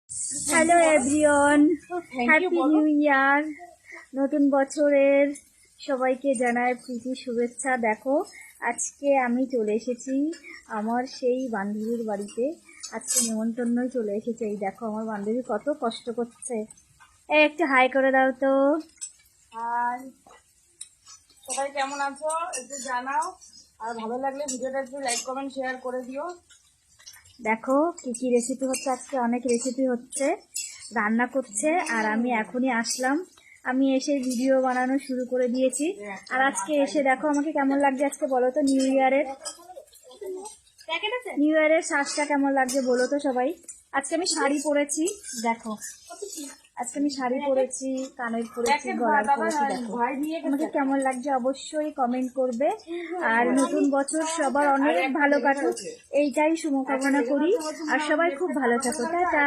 Hello everyone, happy new year. নতুন বছরের সবাইকে জানাই প্রীতি শুভেচ্ছা। দেখো, আজকে আমি চলে এসেছি আমার সেই বান্ধবীর বাড়িতে। আজকে নেমন্তন্নই চলে এসেছে। এই দেখো আমার বান্ধবী কত কষ্ট করছে। এই একটু হাই করে দাও তো। হাই, সবাই কেমন আছো একটু জানাও, আর ভালো লাগলে ভিডিওটা একটু লাইক কমেন্ট শেয়ার করে দিও। দেখো কি কি রেসিপি হচ্ছে, আজকে অনেক রেসিপি হচ্ছে, রান্না করছে। আর আমি এখনই আসলাম, আমি এসে ভিডিও বানানো শুরু করে দিয়েছি। আর আজকে এসে দেখো আমাকে কেমন লাগছে আজকে বলো তো। নিউ ইয়ারের সাজটা কেমন লাগছে বলো তো সবাই। আজকে আমি শাড়ি পরেছি, দেখো আজকে আমি শাড়ি পরেছি, কানের পরেছি, গলার পরেছি। দেখো আমাকে কেমন লাগছে অবশ্যই কমেন্ট করবে। আর নতুন বছর সবার অনেক ভালো কাটুক, এইটাই শুভকামনা করি। আর সবাই খুব ভালো থাকো। টাটা।